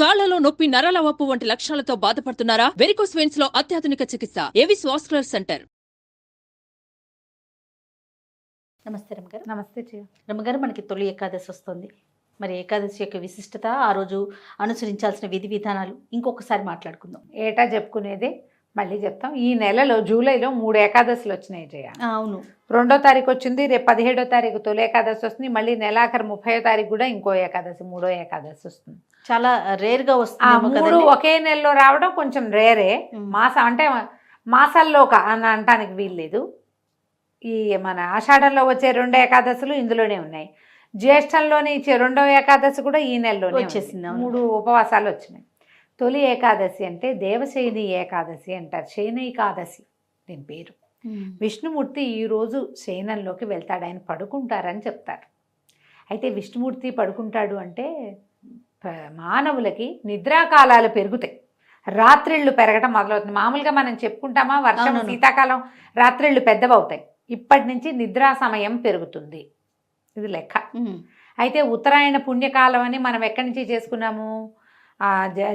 కాళ్లలో నొప్పి, నరాల వాపు వంటి లక్షణాలతో బాధపడుతున్నారా? వెరికోస్ వెయిన్స్ లో అత్యాధునిక చికిత్స ఏవిస్ వాస్కులర్ సెంటర్. నమస్తే రమ్మగారు. నమస్తే రమ్మగారు, మనకి తొలి ఏకాదశి వస్తుంది. మరి ఏకాదశి యొక్క విశిష్టత, ఆ రోజు అనుసరించాల్సిన విధి విధానాలు ఇంకొకసారి మాట్లాడుకుందాం. ఏటా చెప్పుకునేది మళ్ళీ చెప్తాం. ఈ నెలలో జూలైలో 3 ఏకాదశులు వచ్చినాయి జయ. అవును, 2వ తారీఖు వచ్చింది, రేపు 17వ తారీఖు తొలి ఏకాదశి వస్తుంది, మళ్ళీ నెలాఖరు 30వ తారీఖు కూడా ఇంకో ఏకాదశి, 3వ ఏకాదశి వస్తుంది. చాలా రేర్గా వస్తుంది. 3 ఒకే నెలలో రావడం కొంచెం రేరే. మాసం అంటే మాసాల్లో అని అనటానికి వీల్లేదు. ఈ మన ఆషాఢంలో వచ్చే 2 ఏకాదశులు ఇందులోనే ఉన్నాయి. జ్యేష్ఠంలోని ఇచ్చే 2వ ఏకాదశి కూడా ఈ నెలలోనే వచ్చేసింది. 3 ఉపవాసాలు వచ్చినాయి. తొలి ఏకాదశి అంటే దేవశయని ఏకాదశి అంటారు. శయనైకాదశి దీని పేరు. విష్ణుమూర్తి ఈరోజు శయనంలోకి వెళ్తాడు, ఆయన పడుకుంటారని చెప్తారు. అయితే విష్ణుమూర్తి పడుకుంటాడు అంటే మానవులకి నిద్రాకాలాలు పెరుగుతాయి, రాత్రిళ్ళు పెరగటం మొదలవుతుంది. మామూలుగా మనం చెప్పుకుంటామా, వర్షం శీతాకాలం రాత్రిళ్ళు పెద్దవవుతాయి. ఇప్పటి నుంచి నిద్రా సమయం పెరుగుతుంది, ఇది లెక్క. అయితే ఉత్తరాయణ పుణ్యకాలం అని మనం ఎక్కడి నుంచి చేసుకున్నాము?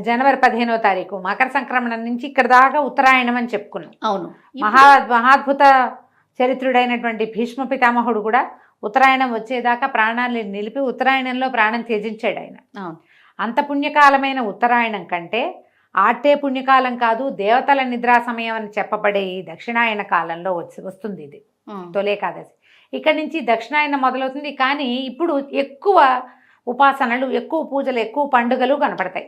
జనవరి 15వ తారీఖు మకర సంక్రమణ నుంచి ఇక్కడ దాకా ఉత్తరాయణం అని చెప్పుకున్నాం. అవును, మహాద్భుత చరిత్రుడైనటువంటి భీష్మ పితామహుడు కూడా ఉత్తరాయణం వచ్చేదాకా ప్రాణాన్ని నిలిపి ఉత్తరాయణంలో ప్రాణం త్యజించాడు ఆయన. అంత పుణ్యకాలమైన ఉత్తరాయణం కంటే ఆటే పుణ్యకాలం కాదు, దేవతల నిద్రా సమయం అని చెప్పబడే ఈ దక్షిణాయన కాలంలో వస్తుంది ఇది తొలి ఏకాదశి. ఇక్కడి నుంచి దక్షిణాయన మొదలవుతుంది. కానీ ఇప్పుడు ఎక్కువ ఉపాసనలు, ఎక్కువ పూజలు, ఎక్కువ పండుగలు కనపడతాయి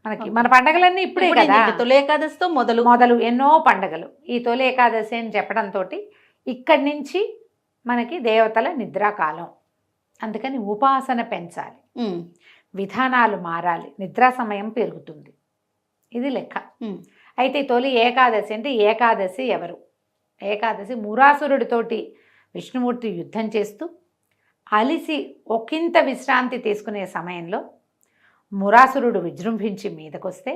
మనకి. మన పండుగలన్నీ ఇప్పుడే కదా, తొలి ఏకాదశితో మొదలు ఎన్నో పండుగలు ఈ తొలి ఏకాదశి అని చెప్పడంతో ఇక్కడి నుంచి మనకి దేవతల నిద్రాకాలం. అందుకని ఉపాసన పెంచాలి, విధానాలు మారాలి, నిద్రా సమయం పెరుగుతుంది, ఇది లెక్క. అయితే తొలి ఏకాదశి అంటే ఏకాదశి ఎవరు? ఏకాదశి మురాసురుడితోటి విష్ణుమూర్తి యుద్ధం చేస్తూ అలిసి ఒకంత విశ్రాంతి తీసుకునే సమయంలో మురాసురుడు విజృంభించి మీదకొస్తే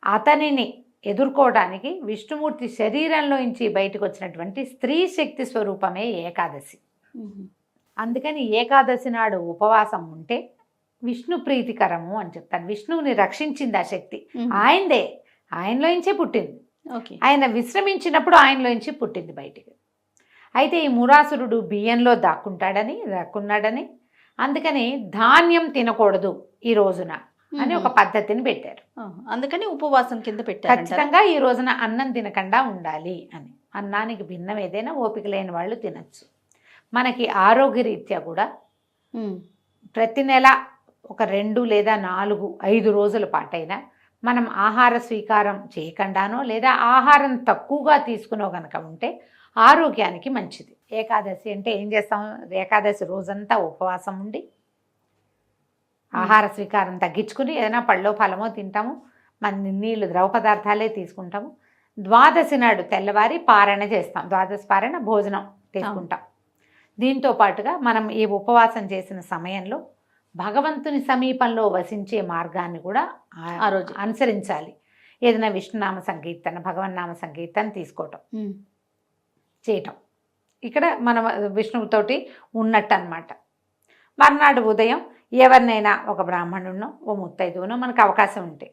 అతనిని ఎదుర్కోవడానికి విష్ణుమూర్తి శరీరంలోంచి బయటకు వచ్చినటువంటి స్త్రీ శక్తి స్వరూపమే ఏకాదశి. అందుకని ఏకాదశి నాడు ఉపవాసం ఉంటే విష్ణు ప్రీతికరము అని చెప్తాను. విష్ణువుని రక్షించింది ఆ శక్తి, ఆయనలోంచే పుట్టింది. ఆయన విశ్రమించినప్పుడు ఆయనలోంచి పుట్టింది బయటికి. అయితే ఈ మురాసురుడు బియ్యంలో దాక్కున్నాడని అందుకని ధాన్యం తినకూడదు ఈ రోజున అని ఒక పద్ధతిని పెట్టారు. అందుకని ఉపవాసం కింద పెట్టారు. ఖచ్చితంగా ఈ రోజున అన్నం తినకుండా ఉండాలి అని. అన్నానికి భిన్నం ఏదైనా ఓపిక లేని వాళ్ళు తినచ్చు. మనకి ఆరోగ్యరీత్యా కూడా ప్రతి నెల ఒక 2 లేదా 4, 5 రోజుల పాటైనా మనం ఆహార స్వీకారం చేయకుండానో లేదా ఆహారం తక్కువగా తీసుకునో కనుక ఉంటే ఆరోగ్యానికి మంచిది. ఏకాదశి అంటే ఏం చేస్తాం? ఏకాదశి రోజంతా ఉపవాసం ఉండి ఆహార స్వీకారం తగ్గించుకుని ఏదైనా పళ్ళో ఫలమో తింటాము, మన నీళ్ళు ద్రవ పదార్థాలే తీసుకుంటాము. ద్వాదశి నాడు తెల్లవారి పారణ చేస్తాం, ద్వాదశి పారణ భోజనం తీసుకుంటాం. దీంతో పాటుగా మనం ఈ ఉపవాసం చేసిన సమయంలో భగవంతుని సమీపంలో వసించే మార్గాన్ని కూడా ఆ రోజు అనుసరించాలి. ఏదైనా విష్ణునామ సంకీర్తన, భగవన్నామ సంకీర్తన తీసుకోవటం, చేయటం, ఇక్కడ మనం విష్ణువుతోటి ఉన్నట్టు అన్నమాట. మర్నాడు ఉదయం ఎవరినైనా ఒక బ్రాహ్మణునో ఓ ముత్తైదువునో మనకు అవకాశం ఉంటే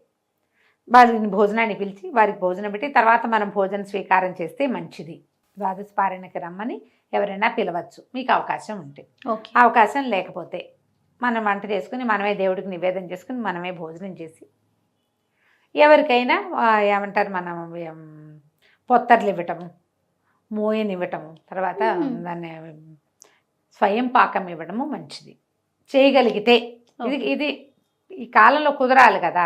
వారిని భోజనాన్ని పిలిచి వారికి భోజనం పెట్టి తర్వాత మనం భోజన స్వీకారం చేస్తే మంచిది. ద్వాదశి పారాయణకి రమ్మని ఎవరైనా పిలవచ్చు మీకు అవకాశం ఉంటే. అవకాశం లేకపోతే మనం వంట చేసుకుని మనమే దేవుడికి నివేదన చేసుకుని మనమే భోజనం చేసి ఎవరికైనా ఏమంటారు మనం పొత్తర్లు ఇవ్వటము, మోయనివ్వటము, తర్వాత దాన్ని స్వయం పాకం ఇవ్వడము మంచిది చేయగలిగితే. ఇది ఈ కాలంలో కుదరాలి కదా.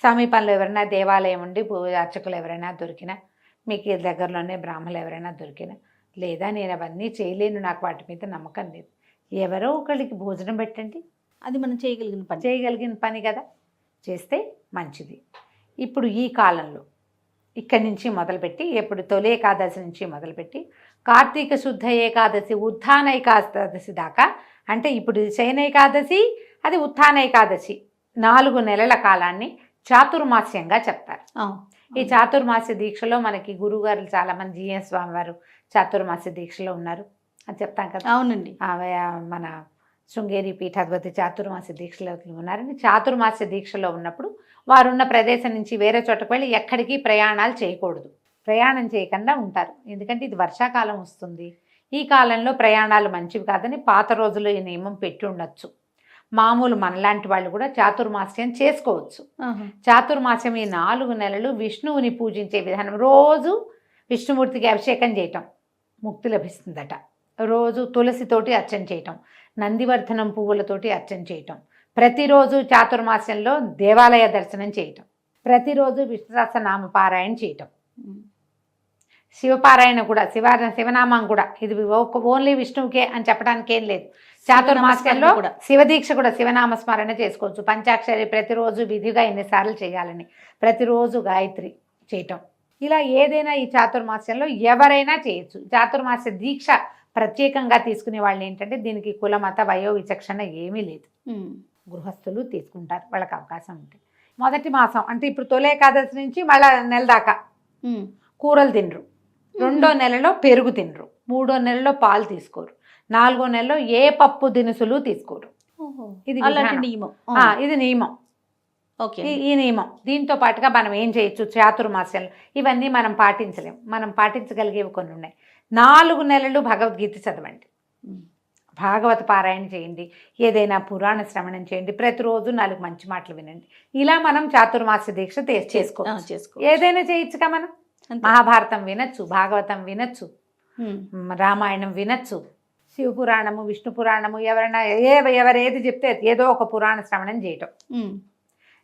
సమీపంలో ఎవరైనా దేవాలయం ఉండి అర్చకులు ఎవరైనా దొరికినా, మీకు దగ్గరలోనే బ్రాహ్మణులు ఎవరైనా దొరికినా, లేదా నేను అవన్నీ చేయలేను, నాకు వాటి మీద నమ్మకం లేదు, ఎవరో ఒకరికి భోజనం పెట్టండి. అది మనం చేయగలిగిన పని కదా, చేస్తే మంచిది. ఇప్పుడు ఈ కాలంలో ఇక్కడి నుంచి మొదలుపెట్టి, ఎప్పుడు తొలి ఏకాదశి నుంచి మొదలుపెట్టి కార్తీక శుద్ధ ఏకాదశి, ఉత్థాన ఏకాదశి దాకా, అంటే ఇప్పుడు శయన ఏకాదశి, అది ఉత్థాన ఏకాదశి, 4 నెలల కాలాన్ని చాతుర్మాస్యంగా చెప్తారు. ఈ చాతుర్మాస్య దీక్షలో మనకి గురువుగారు చాలామంది, జిఎస్ స్వామి వారు చాతుర్మాస్య దీక్షలో ఉన్నారు అని చెప్తాం కదా. అవునండి. మన శృంగేరి పీఠాధిపతి చాతుర్మాస్య దీక్షలో ఉన్నారని, చాతుర్మాస్య దీక్షలో ఉన్నప్పుడు వారున్న ప్రదేశం నుంచి వేరే చోటకు వెళ్ళి ఎక్కడికి ప్రయాణాలు చేయకూడదు, ప్రయాణం చేయకుండా ఉంటారు. ఎందుకంటే ఇది వర్షాకాలం వస్తుంది, ఈ కాలంలో ప్రయాణాలు మంచివి కాదని పాత రోజుల్లో ఈ నియమం పెట్టి ఉండొచ్చు. మామూలు మనలాంటి వాళ్ళు కూడా చాతుర్మాస్యం చేసుకోవచ్చు. చాతుర్మాస్యం ఈ 4 నెలలు విష్ణువుని పూజించే విధానం. రోజు విష్ణుమూర్తికి అభిషేకం చేయటం ముక్తి లభిస్తుందట. రోజు తులసితోటి అర్చన చేయటం, నందివర్ధనం పువ్వులతోటి అర్చన చేయటం, ప్రతిరోజు చాతుర్మాస్యంలో దేవాలయ దర్శనం చేయటం, ప్రతిరోజు విష్ణు సహస్రనామ పారాయణ చేయటం, శివపారాయణ కూడా, శివనామం కూడా. ఇది ఓన్లీ విష్ణువుకే అని చెప్పడానికి ఏం లేదు. చాతుర్మాస్యంలో శివదీక్ష కూడా శివనామ స్మరణ చేసుకోవచ్చు. పంచాక్షరి ప్రతిరోజు విధిగా ఎన్నిసార్లు చేయాలని, ప్రతిరోజు గాయత్రి చేయటం, ఇలా ఏదైనా ఈ చాతుర్మాస్యంలో ఎవరైనా చేయొచ్చు. చాతుర్మాస్య దీక్ష ప్రత్యేకంగా తీసుకునే వాళ్ళు ఏంటంటే దీనికి కుల మత వయో విచక్షణ ఏమీ లేదు. గృహస్థులు తీసుకుంటారు వాళ్ళకి అవకాశం ఉంటే. మొదటి మాసం అంటే ఇప్పుడు తొలి ఏకాదశి నుంచి మళ్ళీ నెల దాకా కూరలు తినరు, 2వ నెలలో పెరుగు తినరు, 3వ నెలలో పాలు తీసుకోరు, 4వ నెలలో ఏ పప్పు దినుసులు తీసుకోరు. ఇది ఇది నియమం. ఈ నియమం. దీంతో పాటుగా మనం ఏం చేయొచ్చు చాతుర్మాస్యంలో, ఇవన్నీ మనం పాటించలేము. మనం పాటించగలిగేవి కొన్ని ఉన్నాయి. 4 నెలలు భగవద్గీత చదవండి, భాగవత పారాయణ చేయండి, ఏదైనా పురాణ శ్రవణం చేయండి, ప్రతిరోజు 4 మంచి మాటలు వినండి. ఇలా మనం చాతుర్మాస్య దీక్ష చేసుకోవచ్చు. ఏదైనా చేయొచ్చుగా మనం. మహాభారతం వినొచ్చు, భాగవతం వినొచ్చు, రామాయణం వినొచ్చు, శివపురాణము, విష్ణు పురాణము, ఎవరైనా ఎవరేది చెప్తే ఏదో ఒక పురాణ శ్రవణం చేయటం,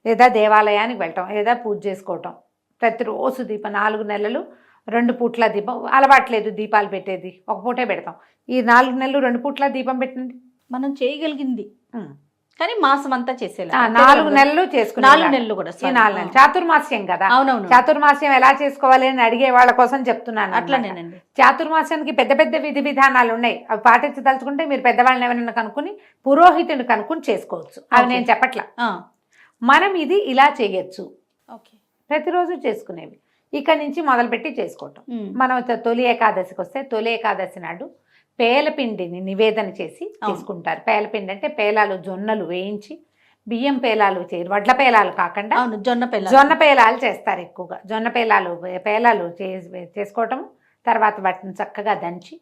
లేదా దేవాలయానికి వెళ్ళటం, లేదా పూజ చేసుకోవటం. ప్రతిరోజు దీపం 4 నెలలు 2 పూట్ల దీపం. అలవాట్లేదు దీపాలు పెట్టేది, ఒక పూటే పెడతాం. ఈ 4 నెలలు 2 పూట్ల దీపం పెట్టండి. మనం చేయగలిగింది, కానీ మాసం అంతా చేసేలా 4 నెలలు చేసుకుని 4 నెలలు కూడా ఈ 4 నెలలు చాతుర్మాస్యం కదా. అవునవును. చాతుర్మాస్యం ఎలా చేసుకోవాలి అని అడిగే వాళ్ళ కోసం చెప్తున్నాను. అట్లనేనండి. చాతుర్మాస్యానికి పెద్ద పెద్ద విధి విధానాలు ఉన్నాయి. అవి పాటించదలుచుకుంటే మీరు పెద్దవాళ్ళని ఎవరైనా కనుక్కుని, పురోహితుని కనుక్కుని చేసుకోవచ్చు. అవి నేను చెప్పట్లా. మనం ఇది ఇలా చేయొచ్చు. ప్రతిరోజు చేసుకునేవి. ఇక్కడి నుంచి మొదలుపెట్టి చేసుకోవటం. మనం తొలి ఏకాదశికి వస్తే తొలి ఏకాదశి నాడు పేలపిండిని నివేదన చేసి తీసుకుంటారు. పేలపిండి అంటే పేలాలు, జొన్నలు వేయించి, బియ్యం పేలాలు వడ్ల పేలాలు కాకుండా జొన్న పేలాలు చేస్తారు ఎక్కువగా. జొన్న పేలాలు చేసుకోవటం. తర్వాత వాటిని చక్కగా దంచి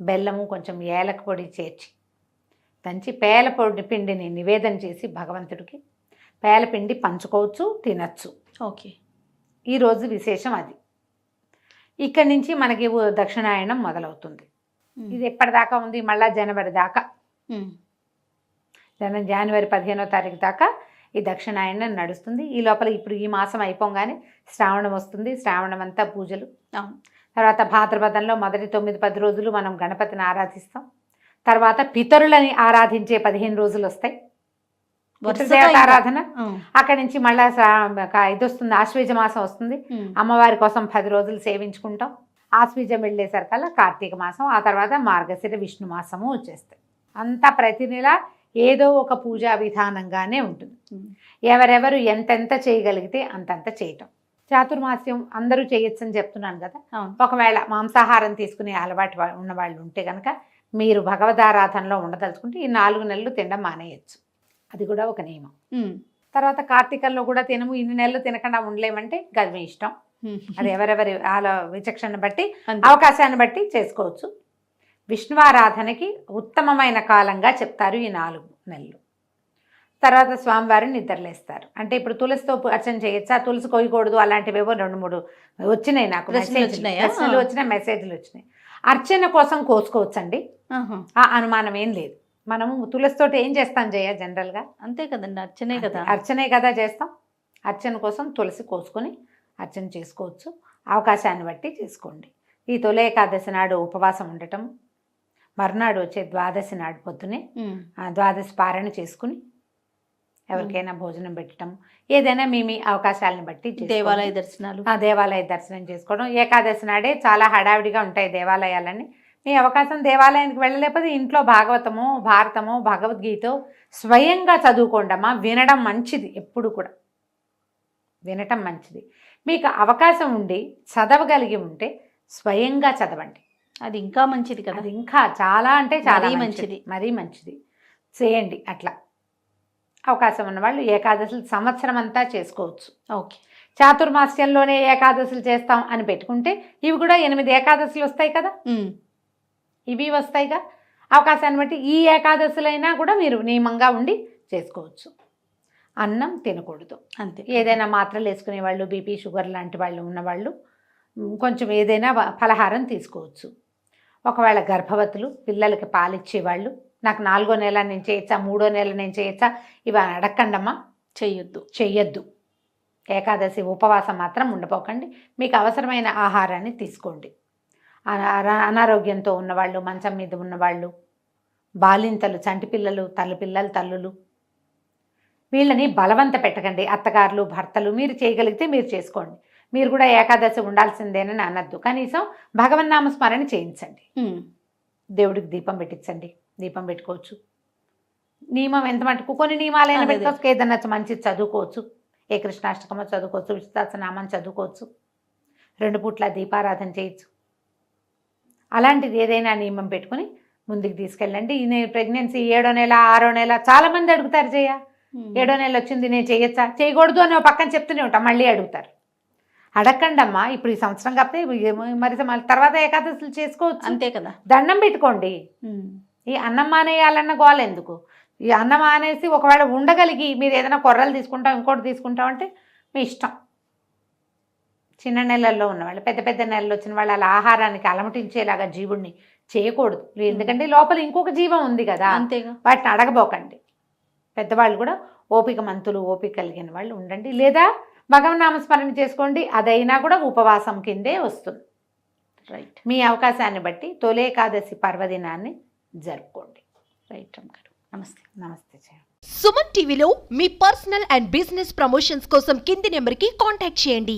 బెల్లము కొంచెం ఏలక పొడి చేర్చి దంచి పిండిని నివేదన చేసి భగవంతుడికి పేలపిండి పంచుకోవచ్చు, తినచ్చు. ఈరోజు విశేషం అది. ఇక్కడి నుంచి మనకి దక్షిణాయనం మొదలవుతుంది. ఇది ఎప్పటిదాకా ఉంది? మళ్ళా జనవరి దాకా, జనవరి 15వ తారీఖు దాకా ఈ దక్షిణాయనం నడుస్తుంది. ఈ లోపల ఇప్పుడు ఈ మాసం అయిపోగానే శ్రావణం వస్తుంది. శ్రావణం అంతా పూజలు. తర్వాత భాద్రపదంలో మొదటి 9-10 రోజులు మనం గణపతిని ఆరాధిస్తాం. తర్వాత పితరులని ఆరాధించే 15 రోజులు వస్తాయి, ఆరాధన. అక్కడి నుంచి మళ్ళా ఇది వస్తుంది, ఆశ్వీజ మాసం వస్తుంది. అమ్మవారి కోసం 10 రోజులు సేవించుకుంటాం. ఆశ్వీజం వెళ్ళేసరికల్లా కార్తీక మాసం, ఆ తర్వాత మార్గశిర విష్ణు మాసము వచ్చేస్తాయి. అంతా ప్రతి నెల ఏదో ఒక పూజా విధానంగానే ఉంటుంది. ఎవరెవరు ఎంతెంత చేయగలిగితే అంతంత చేయటం. చాతుర్మాస్యం అందరూ చేయొచ్చు అని చెప్తున్నాను కదా. ఒకవేళ మాంసాహారం తీసుకునే అలవాటు ఉన్న వాళ్ళు ఉంటే కనుక మీరు భగవదారాధనలో ఉండదలుచుకుంటే ఈ 4 నెలలు తినడం మానేయచ్చు. అది కూడా ఒక నియమం. తర్వాత కార్తీకంలో కూడా తినము, ఇన్ని నెలలు తినకుండా ఉండలేమంటే అది మీ ఇష్టం. అది ఎవరెవరి విచక్షణ బట్టి, అవకాశాన్ని బట్టి చేసుకోవచ్చు. విష్ణువారాధనకి ఉత్తమమైన కాలంగా చెప్తారు ఈ 4 నెలలు. తర్వాత స్వామివారిని నిద్రలేస్తారు. అంటే ఇప్పుడు తులసితో అర్చన చేయొచ్చా, తులసి కొయ్యకూడదు, అలాంటివేవో 2-3 వచ్చినాయి నాకు, ప్రశ్నలు వచ్చినాయి, మెసేజ్లు వచ్చినాయి. అర్చన కోసం కోసుకోవచ్చండి, ఆ అనుమానం ఏం లేదు. మనము తులసితోటి ఏం చేస్తాం జనరల్గా? అంతే కదండి, అర్చనే కదా చేస్తాం. అర్చన కోసం తులసి కోసుకొని అర్చన చేసుకోవచ్చు. అవకాశాన్ని బట్టి చేసుకోండి. ఈ తొలి ఏకాదశి నాడు ఉపవాసం ఉండటం, మర్నాడు వచ్చే ద్వాదశి నాడు పొద్దునే ద్వాదశి పారాయణ చేసుకుని ఎవరికైనా భోజనం పెట్టడం, ఏదైనా మీ అవకాశాలను బట్టి దేవాలయ దర్శనం చేసుకోవడం. ఏకాదశి నాడే చాలా హడావిడిగా ఉంటాయి దేవాలయాలన్నీ. మీ అవకాశం దేవాలయానికి వెళ్ళలేకపోతే ఇంట్లో భాగవతమో, భారతమో, భగవద్గీత స్వయంగా చదువుకోండమ్మా. వినడం మంచిది, ఎప్పుడు కూడా వినటం మంచిది. మీకు అవకాశం ఉండి చదవగలిగి ఉంటే స్వయంగా చదవండి, అది ఇంకా మంచిది కదా. అది ఇంకా చాలా అంటే చాలా మంచిది, మరీ మంచిది. చేయండి. అట్లా అవకాశం ఉన్నవాళ్ళు ఏకాదశులు సంవత్సరం అంతా చేసుకోవచ్చు. ఓకే. చాతుర్మాస్యంలోనే ఏకాదశులు చేస్తాం అని పెట్టుకుంటే ఇవి కూడా 8 ఏకాదశులు వస్తాయి కదా, ఇవి వస్తాయిగా. అవకాశాన్ని బట్టి ఈ ఏకాదశులైనా కూడా మీరు నియమంగా ఉండి చేసుకోవచ్చు. అన్నం తినకూడదు అంతే. ఏదైనా మాత్రలు వేసుకునే వాళ్ళు, బీపీ షుగర్ లాంటి వాళ్ళు ఉన్నవాళ్ళు కొంచెం ఏదైనా ఫలహారం తీసుకోవచ్చు. ఒకవేళ గర్భవతులు, పిల్లలకి పాలిచ్చేవాళ్ళు, నాకు 4వ నెల నేను చేయొచ్చా, 3వ నెల నేను చేయొచ్చా, ఇవి అడగండమ్మా, చెయ్యొద్దు. ఏకాదశి ఉపవాసం మాత్రం ఉండపోకండి. మీకు అవసరమైన ఆహారాన్ని తీసుకోండి. అనారోగ్యంతో ఉన్నవాళ్ళు, మంచం మీద ఉన్నవాళ్ళు, బాలింతలు, చంటి పిల్లలు, తల్లులు, వీళ్ళని బలవంత పెట్టకండి. అత్తగారులు, భర్తలు మీరు చేయగలిగితే మీరు చేసుకోండి. మీరు కూడా ఏకాదశి ఉండాల్సిందేనని అనద్దు. కనీసం భగవన్నామ స్మరణ చేయించండి. దేవుడికి దీపం పెట్టించండి. దీపం పెట్టుకోవచ్చు. నియమం ఎంత మటుకు కొన్ని నియమాలైనా పెట్టుకోవచ్చు. ఏదన్నా మంచి చదువుకోవచ్చు. ఏ కృష్ణాష్టకమో చదువుకోవచ్చు, విష్ణుసహస్రనామం చదువుకోవచ్చు, 2 పూట్ల దీపారాధన చేయొచ్చు. అలాంటిది ఏదైనా నియమం పెట్టుకుని ముందుకు తీసుకెళ్ళండి. నేను ప్రెగ్నెన్సీ 7వ నెల 6వ నెల చాలామంది అడుగుతారు, 7వ నెల వచ్చింది నేను చేయొచ్చా, చేయకూడదు అని పక్కన చెప్తూనే ఉంటాం. మళ్ళీ అడుగుతారు. అడగండి అమ్మా, ఇప్పుడు ఈ సంవత్సరం కాకపోతే మరి తర్వాత ఏకాదశులు చేసుకోవచ్చు. అంతే కదా. దండం పెట్టుకోండి. ఈ అన్నం మానేయాలన్న గోల ఎందుకు? ఈ అన్నం మానేసి ఒకవేళ ఉండగలిగి మీరు ఏదైనా కొర్రలు తీసుకుంటాం, ఇంకోటి తీసుకుంటాం అంటే మీ ఇష్టం. చిన్న నెలల్లో ఉన్నవాళ్ళు, పెద్ద నెలలు వచ్చిన వాళ్ళు అలా ఆహారానికి అలమటించేలాగా జీవుడిని చేయకూడదు. ఎందుకంటే లోపల ఇంకొక జీవం ఉంది కదా. అంతేగా. వాటిని అడగబోకండి. పెద్దవాళ్ళు కూడా ఓపిక కలిగిన వాళ్ళు ఉండండి. లేదా భగవన్నామస్మరణ చేసుకోండి. అదైనా కూడా ఉపవాసం కిందే వస్తుంది. రైట్. మీ అవకాశాన్ని బట్టి తొలి ఏకాదశి పర్వదినాన్ని జరుపుకోండి. రైట్ అమ్మగారు. నమస్తే. సుమన్ టీవీలో మీ పర్సనల్ అండ్ బిజినెస్ ప్రమోషన్స్ కోసం కింది నెంబర్కి కాంటాక్ట్ చేయండి.